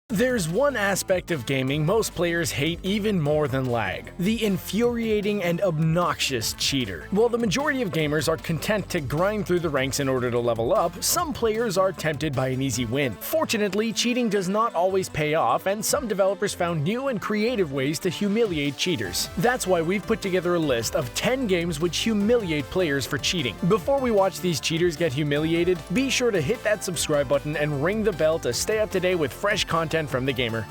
There's one aspect of gaming most players hate even more than lag: the infuriating and obnoxious cheater. While the majority of gamers are content to grind through the ranks in order to level up, some players are tempted by an easy win. Fortunately, cheating does not always pay off, and some developers found new and creative ways to humiliate cheaters. That's why we've put together a list of 10 games which humiliate players for cheating. Before we watch these cheaters get humiliated, be sure to hit that subscribe button and ring the bell to stay up to date with fresh content from the gamer.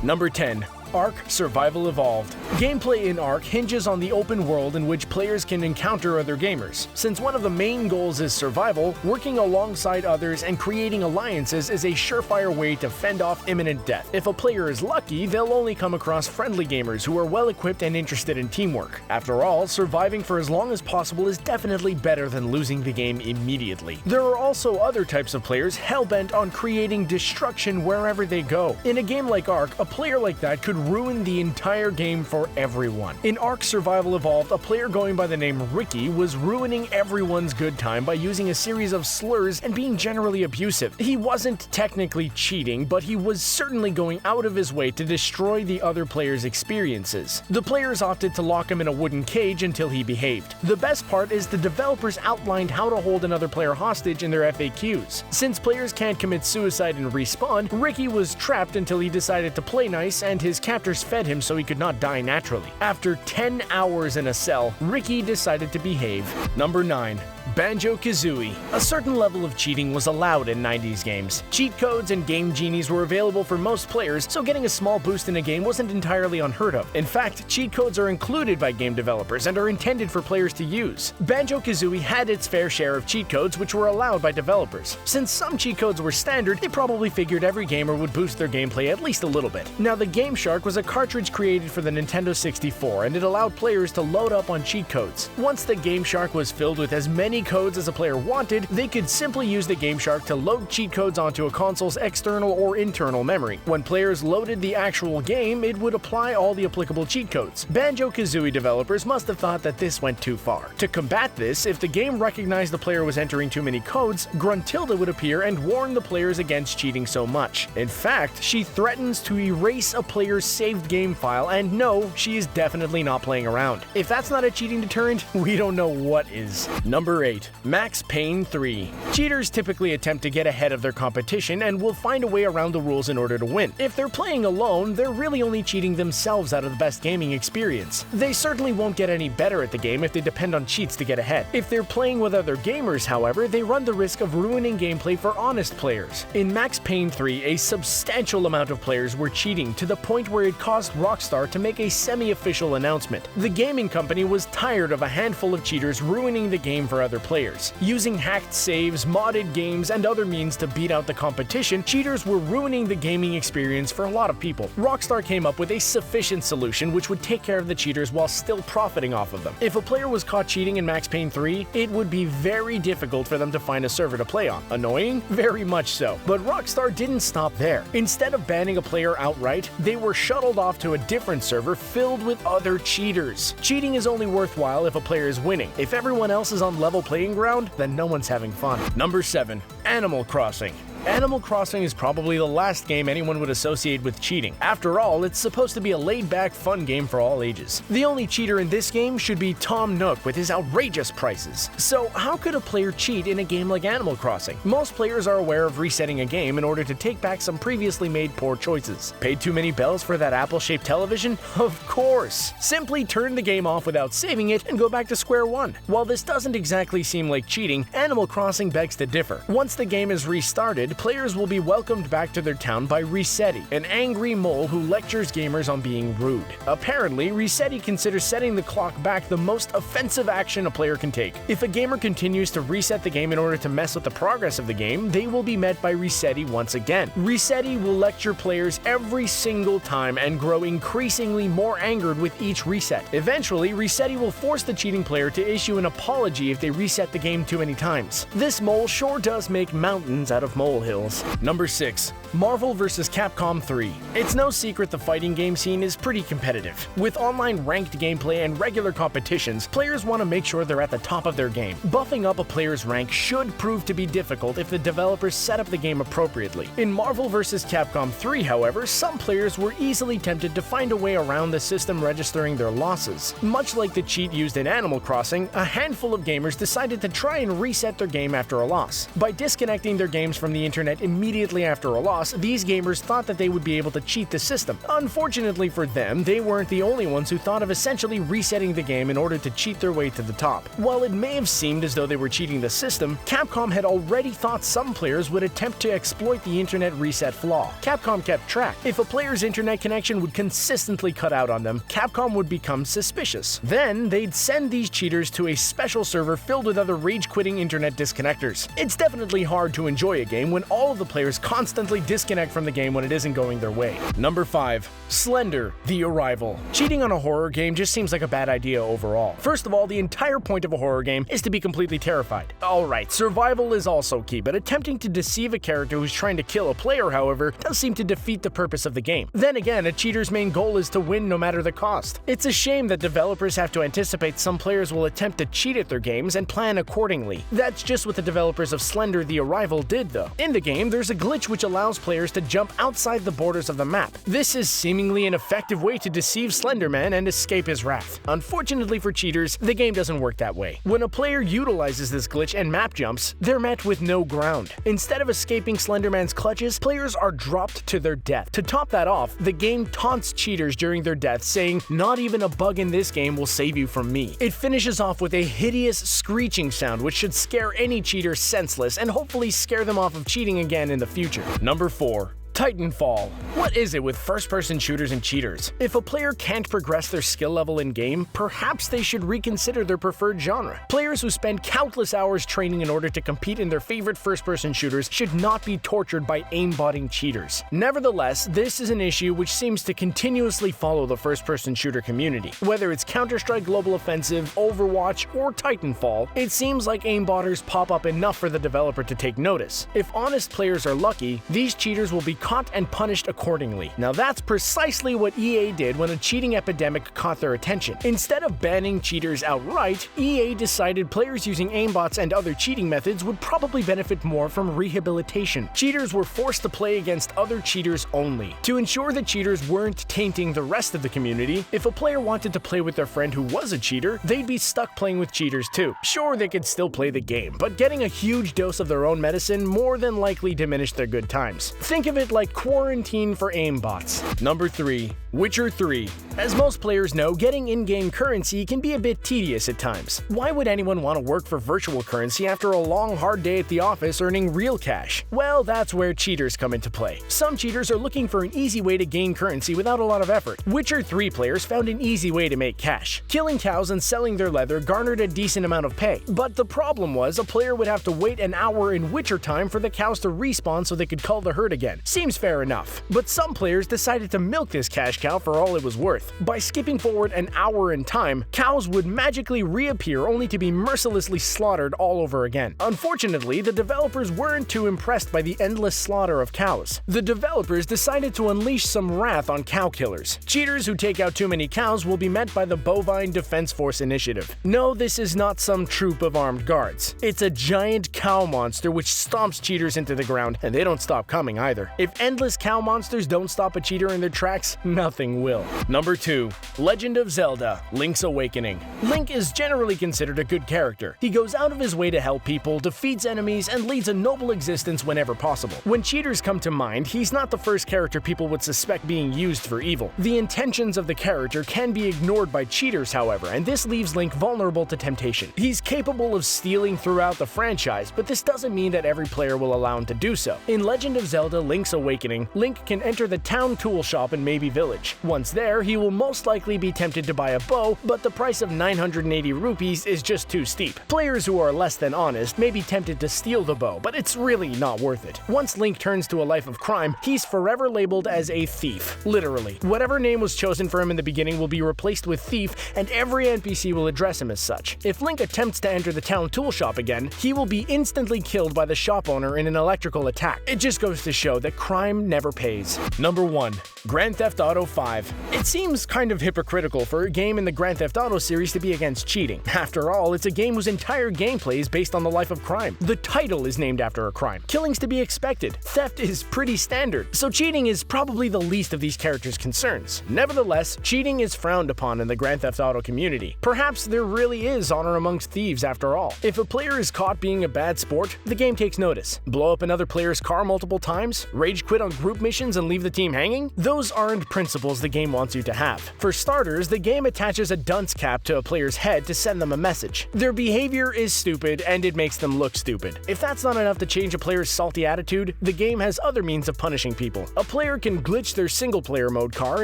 Number 10. Ark Survival Evolved. Gameplay in Ark hinges on the open world in which players can encounter other gamers. Since one of the main goals is survival, working alongside others and creating alliances is a surefire way to fend off imminent death. If a player is lucky, they'll only come across friendly gamers who are well equipped and interested in teamwork. After all, surviving for as long as possible is definitely better than losing the game immediately. There are also other types of players hell-bent on creating destruction wherever they go. In a game like Ark, a player like that could ruin the entire game for everyone. In Ark Survival Evolved, a player going by the name Ricky was ruining everyone's good time by using a series of slurs and being generally abusive. He wasn't technically cheating, but he was certainly going out of his way to destroy the other player's experiences. The players opted to lock him in a wooden cage until he behaved. The best part is the developers outlined how to hold another player hostage in their FAQs. Since players can't commit suicide and respawn, Ricky was trapped until he decided to play nice, and his captors fed him so he could not die naturally. After 10 hours in a cell, Ricky decided to behave. Number 9. Banjo Kazooie. A certain level of cheating was allowed in 90s games. Cheat codes and game genies were available for most players, so getting a small boost in a game wasn't entirely unheard of. In fact, cheat codes are included by game developers and are intended for players to use. Banjo Kazooie had its fair share of cheat codes which were allowed by developers. Since some cheat codes were standard, they probably figured every gamer would boost their gameplay at least a little bit. Now, the Game Shark was a cartridge created for the Nintendo 64, and it allowed players to load up on cheat codes. Once the Game Shark was filled with as many codes as a player wanted, they could simply use the Game Shark to load cheat codes onto a console's external or internal memory. When players loaded the actual game, it would apply all the applicable cheat codes. Banjo Kazooie developers must have thought that this went too far. To combat this, if the game recognized the player was entering too many codes, Gruntilda would appear and warn the players against cheating so much. In fact, she threatens to erase a player's saved game file, and no, she is definitely not playing around. If that's not a cheating deterrent, we don't know what is. Number 8. Max Payne 3. Cheaters typically attempt to get ahead of their competition and will find a way around the rules in order to win. If they're playing alone, they're really only cheating themselves out of the best gaming experience. They certainly won't get any better at the game if they depend on cheats to get ahead. If they're playing with other gamers, however, they run the risk of ruining gameplay for honest players. In Max Payne 3, a substantial amount of players were cheating to the point where it caused Rockstar to make a semi-official announcement. The gaming company was tired of a handful of cheaters ruining the game for other players. Using hacked saves, modded games, and other means to beat out the competition, cheaters were ruining the gaming experience for a lot of people. Rockstar came up with a sufficient solution which would take care of the cheaters while still profiting off of them. If a player was caught cheating in Max Payne 3, it would be very difficult for them to find a server to play on. Annoying? Very much so. But Rockstar didn't stop there. Instead of banning a player outright, they were shuttled off to a different server filled with other cheaters. Cheating is only worthwhile if a player is winning. If everyone else is on level playing ground, then no one's having fun. Number 7. Animal Crossing. Animal Crossing is probably the last game anyone would associate with cheating. After all, it's supposed to be a laid-back, fun game for all ages. The only cheater in this game should be Tom Nook with his outrageous prices. So how could a player cheat in a game like Animal Crossing? Most players are aware of resetting a game in order to take back some previously made poor choices. Paid too many bells for that apple-shaped television? Of course! Simply turn the game off without saving it and go back to square one. While this doesn't exactly seem like cheating, Animal Crossing begs to differ. Once the game is restarted, players will be welcomed back to their town by Resetti, an angry mole who lectures gamers on being rude. Apparently, Resetti considers setting the clock back the most offensive action a player can take. If a gamer continues to reset the game in order to mess with the progress of the game, they will be met by Resetti once again. Resetti will lecture players every single time and grow increasingly more angered with each reset. Eventually, Resetti will force the cheating player to issue an apology if they reset the game too many times. This mole sure does make mountains out of molehills. molehills. Number 6. Marvel vs. Capcom 3. It's no secret the fighting game scene is pretty competitive. With online ranked gameplay and regular competitions, players want to make sure they're at the top of their game. Buffing up a player's rank should prove to be difficult if the developers set up the game appropriately. In Marvel vs. Capcom 3, however, some players were easily tempted to find a way around the system registering their losses. Much like the cheat used in Animal Crossing, a handful of gamers decided to try and reset their game after a loss. By disconnecting their games from the internet immediately after a loss, these gamers thought that they would be able to cheat the system. Unfortunately for them, they weren't the only ones who thought of essentially resetting the game in order to cheat their way to the top. While it may have seemed as though they were cheating the system, Capcom had already thought some players would attempt to exploit the internet reset flaw. Capcom kept track. If a player's internet connection would consistently cut out on them, Capcom would become suspicious. Then, they'd send these cheaters to a special server filled with other rage-quitting internet disconnectors. It's definitely hard to enjoy a game when all of the players constantly disconnect from the game when it isn't going their way. Number 5. Slender, The Arrival. Cheating on a horror game just seems like a bad idea overall. First of all, the entire point of a horror game is to be completely terrified. Alright, survival is also key, but attempting to deceive a character who's trying to kill a player, however, does seem to defeat the purpose of the game. Then again, a cheater's main goal is to win no matter the cost. It's a shame that developers have to anticipate some players will attempt to cheat at their games and plan accordingly. That's just what the developers of Slender, The Arrival did though. In the game, there's a glitch which allows players to jump outside the borders of the map. This is seemingly an effective way to deceive Slenderman and escape his wrath. Unfortunately for cheaters, the game doesn't work that way. When a player utilizes this glitch and map jumps, they're met with no ground. Instead of escaping Slenderman's clutches, players are dropped to their death. To top that off, the game taunts cheaters during their death, saying, "Not even a bug in this game will save you from me." It finishes off with a hideous screeching sound which should scare any cheater senseless and hopefully scare them off of cheating again in the future. Number 4. Titanfall. What is it with first-person shooters and cheaters? If a player can't progress their skill level in-game, perhaps they should reconsider their preferred genre. Players who spend countless hours training in order to compete in their favorite first-person shooters should not be tortured by aimbotting cheaters. Nevertheless, this is an issue which seems to continuously follow the first-person shooter community. Whether it's Counter-Strike Global Offensive, Overwatch, or Titanfall, it seems like aimbotters pop up enough for the developer to take notice. If honest players are lucky, these cheaters will be caught and punished accordingly. Now that's precisely what EA did when a cheating epidemic caught their attention. Instead of banning cheaters outright, EA decided players using aimbots and other cheating methods would probably benefit more from rehabilitation. Cheaters were forced to play against other cheaters only. To ensure that cheaters weren't tainting the rest of the community, if a player wanted to play with their friend who was a cheater, they'd be stuck playing with cheaters too. Sure, they could still play the game, but getting a huge dose of their own medicine more than likely diminished their good times. Think of it like quarantine for aimbots. Number 3. Witcher 3. As most players know, getting in-game currency can be a bit tedious at times. Why would anyone want to work for virtual currency after a long, hard day at the office earning real cash? Well, that's where cheaters come into play. Some cheaters are looking for an easy way to gain currency without a lot of effort. Witcher 3 players found an easy way to make cash. Killing cows and selling their leather garnered a decent amount of pay. But the problem was, a player would have to wait an hour in Witcher time for the cows to respawn so they could cull the herd again. Seems fair enough. But some players decided to milk this cash cow for all it was worth. By skipping forward an hour in time, cows would magically reappear only to be mercilessly slaughtered all over again. Unfortunately, the developers weren't too impressed by the endless slaughter of cows. The developers decided to unleash some wrath on cow killers. Cheaters who take out too many cows will be met by the Bovine Defense Force Initiative. No, this is not some troop of armed guards. It's a giant cow monster which stomps cheaters into the ground, and they don't stop coming either. If endless cow monsters don't stop a cheater in their tracks, nothing will. Number 2. Legend of Zelda: Link's Awakening. Link is generally considered a good character. He goes out of his way to help people, defeats enemies, and leads a noble existence whenever possible. When cheaters come to mind, he's not the first character people would suspect being used for evil. The intentions of the character can be ignored by cheaters, however, and this leaves Link vulnerable to temptation. He's capable of stealing throughout the franchise, but this doesn't mean that every player will allow him to do so. In Legend of Zelda: Link's Awakening, Awakening, Link can enter the town tool shop in Maybe Village. Once there, he will most likely be tempted to buy a bow, but the price of 980 rupees is just too steep. Players who are less than honest may be tempted to steal the bow, but it's really not worth it. Once Link turns to a life of crime, he's forever labeled as a thief. Literally. Whatever name was chosen for him in the beginning will be replaced with thief, and every NPC will address him as such. If Link attempts to enter the town tool shop again, he will be instantly killed by the shop owner in an electrical attack. It just goes to show that crime never pays. Number 1. Grand Theft Auto 5. It seems kind of hypocritical for a game in the Grand Theft Auto series to be against cheating. After all, it's a game whose entire gameplay is based on the life of crime. The title is named after a crime. Killing's to be expected. Theft is pretty standard, so cheating is probably the least of these characters' concerns. Nevertheless, cheating is frowned upon in the Grand Theft Auto community. Perhaps there really is honor amongst thieves after all. If a player is caught being a bad sport, the game takes notice. Blow up another player's car multiple times? Rage quit on group missions and leave the team hanging? Those aren't principles the game wants you to have. For starters, the game attaches a dunce cap to a player's head to send them a message. Their behavior is stupid and it makes them look stupid. If that's not enough to change a player's salty attitude, the game has other means of punishing people. A player can glitch their single-player mode car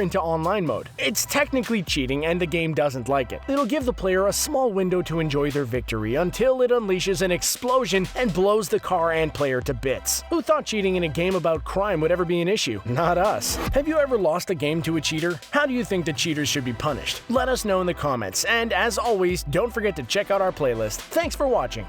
into online mode. It's technically cheating and the game doesn't like it. It'll give the player a small window to enjoy their victory until it unleashes an explosion and blows the car and player to bits. Who thought cheating in a game about crime would ever be an issue? Not us. Have you ever lost a game to a cheater? How do you think the cheaters should be punished? Let us know in the comments, and as always, don't forget to check out our playlist. Thanks for watching.